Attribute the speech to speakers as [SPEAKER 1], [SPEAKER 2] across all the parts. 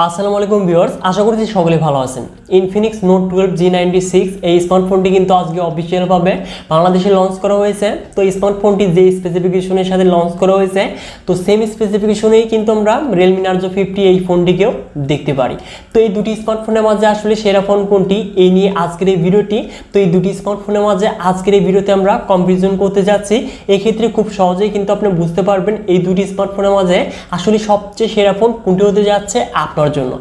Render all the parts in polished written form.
[SPEAKER 1] আসসালামু আলাইকুম ভিউয়ার্স, আশা করছি সকলে ভালো আছেন। ইনফিনিক্স নোট 12 G96 এই স্মার্টফোনটি কিন্তু আজকে অফিসিয়ালভাবে বাংলাদেশে লঞ্চ করা হয়েছে। তো এই স্মার্টফোনটি যে স্পেসিফিকেশনের সাথে লঞ্চ করা হয়েছে, তো সেম স্পেসিফিকেশনেই কিন্তু আমরা Realme Narzo 50 এই ফোনটিকেও দেখতে পারি। তো এই দুটি স্মার্টফোনের মাঝে আসলে সেরা ফোন কোনটি, এই নিয়ে আজকের এই ভিডিওটি। তো এই দুটি স্মার্টফোনের মাঝে আজকের এই ভিডিওতে আমরা কম্পারিজন করতে যাচ্ছি। এই ক্ষেত্রে খুব সহজেই কিন্তু আপনি বুঝতে পারবেন এই দুটি স্মার্টফোনের মাঝে আসলে সবচেয়ে সেরা ফোন কোনটি হতে যাচ্ছে আপনার জন্য।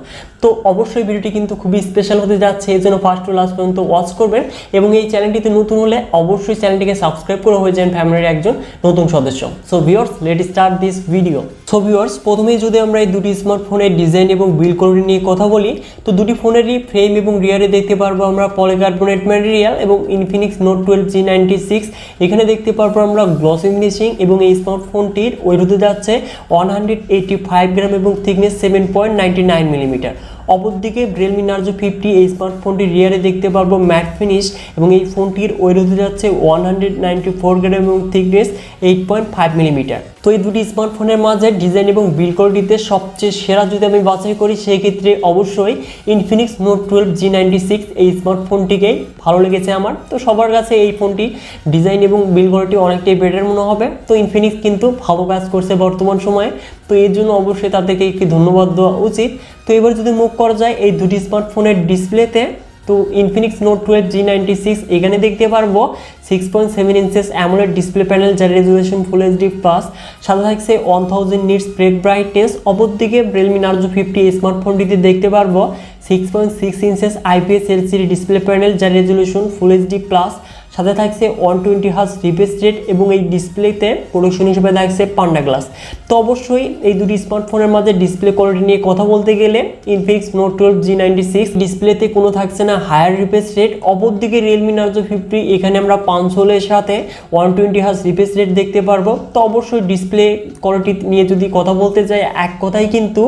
[SPEAKER 1] তো অবশ্যই ভিডিওটি কিন্তু খুবই স্পেশাল হতে যাচ্ছে, এই জন্য ফার্স্ট টু লাস্ট পর্যন্ত ওয়াচ করবেন এবং এই চ্যানেলটিতে নতুন হলে অবশ্যই চ্যানেলটিকে সাবস্ক্রাইব করে হয়ে যান ফ্যামিলির একজন নতুন সদস্য। So viewers, let's start this video. So viewers, প্রথমেই যদি আমরা এই দুটি স্মার্টফোনের ডিজাইন এবং বিল্ড কোয়ালিটি নিয়ে কথা বলি, তো দুটি ফোনেরই ফ্রেম এবং রিয়ারে দেখতে পারবো আমরা পলিকার্বনেট ম্যাটেরিয়াল এবং ইনফিনিক্স নোট 12 G96 এখানে দেখতে পারবো আমরা গ্লসি ফিনিশিং এবং এই স্মার্টফোনটির ওয়েট হতে যাচ্ছে 185 গ্রাম এবং থিকনেস 7.99 মিলিমিটার। অপরদিকে Realme Narzo 50 এই স্মার্টফোনটির রিয়ারে দেখতে পারবো ম্যাট ফিনিশ এবং এই ফোনটির ওয়েট হতে যাচ্ছে 194 গ্রাম এবং থিকনেস 8.5 মিলিমিটার। তো এই দুটি স্মার্টফোনের মাঝে ডিজাইন এবং বিল্ড কোয়ালিটিতে সবচেয়ে সেরা যদি আমি বাছাই করি, সেই ক্ষেত্রে অবশ্যই ইনফিনিক্স নোট 12 G96 এই স্মার্টফোনটিকেই ভালো লেগেছে আমার। তো সবার কাছে এই ফোনটি ডিজাইন এবং বিল্ড কোয়ালিটি অনেকটাই বেটার মনে হবে। তো ইনফিনিক্স কিন্তু ভালো কাজ করছে বর্তমান সময়ে, তো এর জন্য অবশ্যই তাদেরকে একটি ধন্যবাদ দেওয়া উচিত। তো এবার যদি মুভ করা যায় এই দুটি স্মার্টফোনের ডিসপ্লেতে, তো ইনফিনিক্স নোট 12 G96 এখানে দেখতে পারবো 6.7 ইঞ্চেস অ্যামোলেড ডিসপ্লে প্যানেল, যার রেজুলেশন ফুল এইচডি প্লাস, সাথে থাকছে 1000 নিটস ব্রেক ব্রাইটনেস। অপরদিকে Realme Narzo 50 এই স্মার্টফোনটিতে দেখতে পারবো 6.6 inches IPS LCD display panel, যার রেজুলেশন ফুল এইচডি প্লাস, সাথে থাকছে 120 হার্জ রিফ্রেশ রেট এবং এই ডিসপ্লেতে প্রোডাকশন হিসেবে থাকছে পান্ডা গ্লাস। তো অবশ্যই এই দুটি স্মার্টফোনের মাঝে ডিসপ্লে কোয়ালিটি নিয়ে কথা বলতে গেলে ইনফিনিক্স নোট 12 G96 ডিসপ্লেতে কোনো থাকছে না হায়ার রিফ্রেশ রেট। অপরদিকে Realme Narzo 50 এখানে আমরা 500 সাথে 120 হার্জ রিফ্রেশ রেট দেখতে পারবো। তো অবশ্যই ডিসপ্লে কোয়ালিটি নিয়ে যদি কথা বলতে যাই, এক কথাই কিন্তু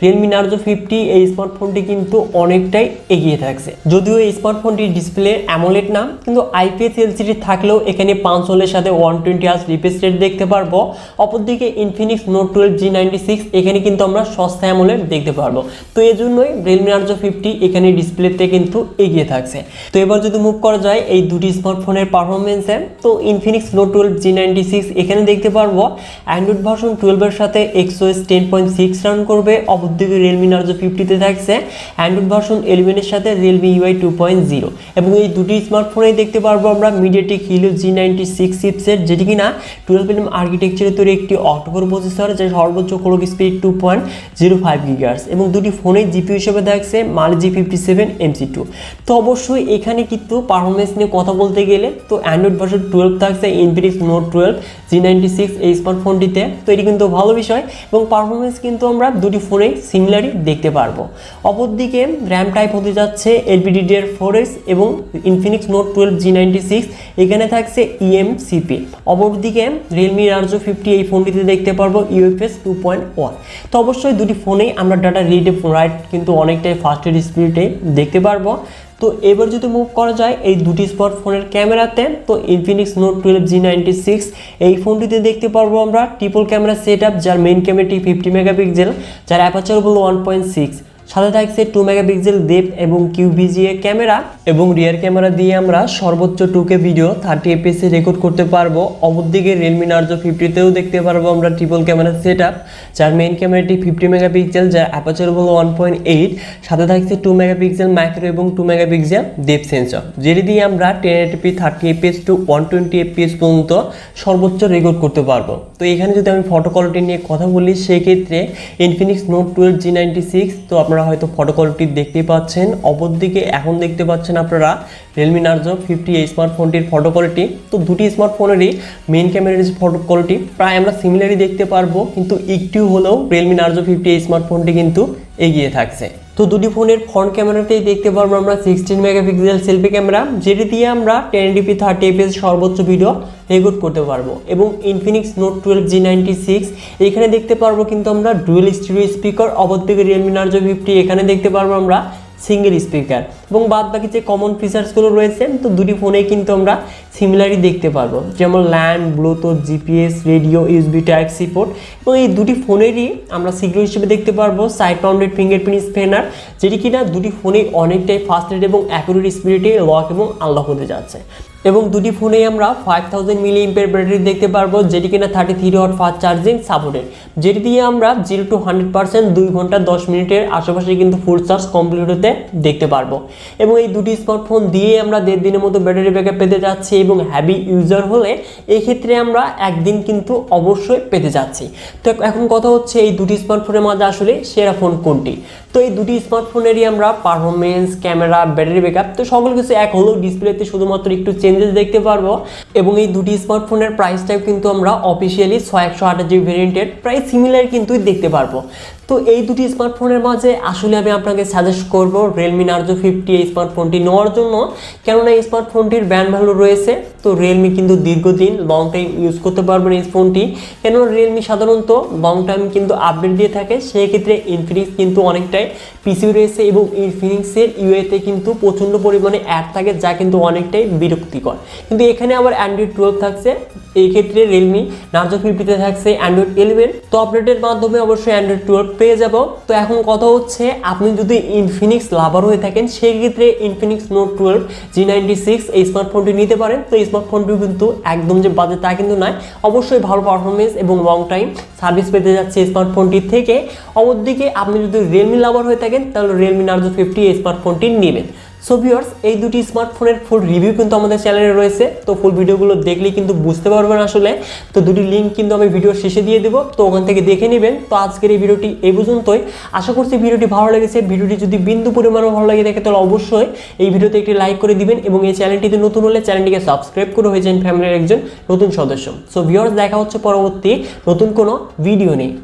[SPEAKER 1] Realme Narzo 50 এই স্মার্টফোনটি কিন্তু অনেকটাই এগিয়ে থাকছে। যদিও এই স্মার্টফোনটির ডিসপ্লে অ্যামোলেড না, কিন্তু IPS LCD থাকলেও এখানে 500 সাথে 120 হার্জ রিফ্রেশ রেট দেখতে পারবো। অপরদিকে ইনফিনিক্স নোট 12 G96 এখানে কিন্তু আমরা সস্তা অ্যামোলেড দেখতে পারবো। তো এই জন্যই Realme Narzo 50 এখানে ডিসপ্লেতে কিন্তু এগিয়ে থাকছে। তো এবার যদি মুভ করা যায় এই দুটি স্মার্টফোনের পারফরমেন্সে, তো ইনফিনিক্স নোট 12 G96 এখানে দেখতে পারবো অ্যান্ড্রয়েড ভার্সন 12 এর সাথে XOS 10.6 রান করবে। অপরদিকে Realme Narzo 50 তে থাকছে অ্যান্ড্রয়েড ভার্সন 11 এর সাথে Realme UI 2.0 এবং এই দুটি স্মার্টফোনেই দেখতে পারবো আমরা MediaTek Helio G96 চিপসেট, যেটি কিনা 12 nm আর্কিটেকচারে তৈরি একটি অক্টোকোর প্রসেসর, যার সর্বোচ্চ ক্লক স্পিড 2.05 GHz এবং দুটি ফোনে জিপিইউ হিসেবে থাকছে Mali G57 MC2। তো অবশ্যই এখানে কিন্তু পারফরমেন্স নিয়ে কথা বলতে গেলে তো অ্যান্ড্রয়েড ভার্সন 12 থাকছে ইনফিনিক্স নোট 12 G96 এই স্মার্টফোনটিতে, তো এটি কিন্তু ভালো বিষয় এবং পারফরমেন্স কিন্তু আমরা দুটি ফোনেই সিমিলারই দেখতে পারবো। অপরদিকে র্যাম টাইপ হতে যাচ্ছে LPDDR4X এবং ইনফিনিক্স নোট 12 G96 এখানে থাকছে eMCP। অপরদিকে Realme Narzo 50 এই ফোনটিতে দেখতে পারবো UFS 2.1। তো অবশ্যই দুটি ফোনেই আমরা ডাটা রিড রাইট কিন্তু অনেকটাই ফাস্টের স্পিডে দেখতে পারবো। তো এবার যদি মুভ করা যায় এই দুটি স্মার্টফোনের ক্যামেরাতে, তো ইনফিনিক্স নোট 12 G96 এই ফোনটিতে দেখতে পারবো আমরা ট্রিপল ক্যামেরা সেটআপ, যার মেইন ক্যামেরাটি 50 মেগাপিক্সেল, যার অ্যাপারচার হলো 1.6, সাথে থাকছে 2 মেগাপিক্সেল ডেপথ এবং QVGA ক্যামেরা এবং রিয়ার ক্যামেরা দিয়ে আমরা সর্বোচ্চ 2K ভিডিও 30 fps এ রেকর্ড করতে পারবো। অপরদিকে Realme Narzo 50 তেও দেখতে পারবো আমরা ট্রিপল ক্যামেরা সেটআপ, যার মেইন ক্যামেরাটি 50 মেগাপিক্সেল, যার অ্যাপারচার হলো 1.8, সাথে থাকছে 2 মেগাপিক্সেল ম্যাক্রো এবং 2 মেগাপিক্সেল ডেপথ সেন্সর, যেটি দিয়ে আমরা 1080p 30 fps টু 120 fps পর্যন্ত সর্বোচ্চ রেকর্ড করতে পারবো। তো এখানে যদি আমি ফটো কোয়ালিটি নিয়ে কথা বলি, সেই ক্ষেত্রে ইনফিনিক্স নোট 12 G96 তো আপনারা হয়তো ফটো কোয়ালিটি দেখতেই পাচ্ছেন। অপরদিকে এখন দেখতে পাচ্ছেন আপনারা Realme Narzo 50 এই স্মার্টফোনটির ফটো কোয়ালিটি। তো দুটি স্মার্টফোনেরই মেইন ক্যামেরার যে ফটো কোয়ালিটি প্রায় আমরা সিমিলারই দেখতে পারবো, কিন্তু একটু হলেও Realme Narzo 50 এই স্মার্টফোনটি কিন্তু এগিয়ে থাকছে। তো দুটি ফোনের ফ্রন্ট ক্যামেরাতেই দেখতে পারবো আমরা 16 মেগাপিক্সেল সেলফি ক্যামেরা, যেটি দিয়ে আমরা 1080p 30 fps সর্বোচ্চ ভিডিও রেকর্ড করতে পারবো। এবং ইনফিনিক্স নোট 12 G96 এখানে দেখতে পারবো কিন্তু আমরা ডুয়েল স্টিরিও স্পিকার। অপরদিকে Realme Narzo 50 এখানে দেখতে পারবো আমরা সিঙ্গেল স্পিকার এবং বাদ বাকি যে কমন ফিচার্সগুলো রয়েছে তো দুটি ফোনেই কিন্তু আমরা সিমিলারই দেখতে পারবো, যেমন land, Bluetooth, GPS, radio, USB type C port এবং এই দুটি ফোনেরই আমরা সিকিউর হিসেবে দেখতে পারবো সাইড মাউন্টেড ফিঙ্গারপ্রিন্ট স্ক্যানার, যেটি কিনা দুটি ফোনেই অনেকটাই ফাস্ট রেট এবং অ্যাকুরেট স্পিডে লক এবং আনলক হতে যাচ্ছে। এবং দুটি ফোনেই আমরা 5000 mAh ব্যাটারি দেখতে পারবো, যেটি কিনা 33 ওয়াট ফাস্ট চার্জিং সাপোর্টেড, যেটি দিয়ে আমরা 0 to 100% 2 ঘন্টা 10 মিনিটের আশেপাশে কিন্তু ফুল চার্জ কমপ্লিট হতে দেখতে পারবো। এবং এই দুটি স্মার্টফোন দিয়ে আমরা 1.5 দিনের মতো ব্যাটারি ব্যাকআপ পেতে যাচ্ছি এবং হ্যাভি ইউজার হলে এই ক্ষেত্রে আমরা একদিন কিন্তু অবশ্যই পেতে যাচ্ছি। তো এখন কথা হচ্ছে এই দুটি স্মার্টফোনের মাঝে আসলে সেরা ফোন কোনটি? তো এই দুটি স্মার্টফোনেরই আমরা পারফরমেন্স, ক্যামেরা, ব্যাটারি ব্যাকআপ তো সকল কিছু এক হলেও ডিসপ্লেতে শুধুমাত্র একটু চেঞ্জেস দেখতে পারবো। এবং এই দুটি স্মার্টফোনের প্রাইসটাও কিন্তু আমরা অফিসিয়ালি 128GB ভেরিয়েন্টের প্রায় সিমিলার কিন্তু দেখতে পারবো। তো এই দুটি স্মার্টফোনের মাঝে আসলে আমি আপনাকে সাজেস্ট করব Realme Narzo 50 এই স্মার্টফোনটি নেওয়ার জন্য, কেননা এই স্মার্টফোনটির ব্র্যান্ড ভ্যালু রয়েছে। তো Realme কিন্তু দীর্ঘদিন লং টাইম ইউজ করতে পারবেন এই ফোনটি, কেননা Realme সাধারণত লং টাইম কিন্তু আপডেট দিয়ে থাকে। সেই ক্ষেত্রে Infinix কিন্তু অনেকটাই পিছিয়ে রয়েছে এবং Infinixের ইউআইতে কিন্তু প্রচণ্ড পরিমাণে অ্যাড থাকে, যা কিন্তু অনেকটাই বিরক্তিকর। কিন্তু এখানে আবার Android 12 থাকছে, এই ক্ষেত্রে Realme Narzo 50-তে থাকছে Android 11। তো আপডেটের মাধ্যমে অবশ্যই Android 12 পেয়ে যাব। তো এখন কথা হচ্ছে আপনি যদি Infinix লাভার হয়ে থাকেন সেই ক্ষেত্রে Infinix Note 12 G96 এই স্মার্টফোনটি নিতে পারেন। তো এই স্মার্টফোনটি কিন্তু একদম যে বাজে তা কিন্তু নয়, অবশ্যই ভালো পারফরমেন্স এবং লং টাইম সার্ভিস পেতে যাচ্ছে এই স্মার্টফোনটি থেকে। অপরদিকে আপনি যদি Realme লাভার হয়ে থাকেন তাহলে Realme Narzo 50 এই স্মার্টফোনটি নেবেন। সো ভিউয়ার্স, এই দুটি স্মার্টফোনের ফুল রিভিউ কিন্তু আমাদের চ্যানেলে রয়েছে, তো ফুল ভিডিওগুলো দেখলেই কিন্তু বুঝতে পারবেন আসলে। তো দুটি লিঙ্ক কিন্তু আমি ভিডিওর শেষে দিয়ে দেবো, তো ওখান থেকে দেখে নেবেন। তো আজকের এই ভিডিওটি এই পর্যন্তই। আশা করছি ভিডিওটি ভালো লেগেছে। ভিডিওটি যদি বিন্দু পরিমাণও ভালো লাগে থাকে তাহলে অবশ্যই এই ভিডিওতে একটি লাইক করে দিবেন এবং এই চ্যানেলটিতে নতুন হলে চ্যানেলটিকে সাবস্ক্রাইব করে হয়ে যান ফ্যামিলির একজন নতুন সদস্য। সো ভিউয়ার্স, দেখা হচ্ছে পরবর্তী নতুন কোনো ভিডিও নিয়ে।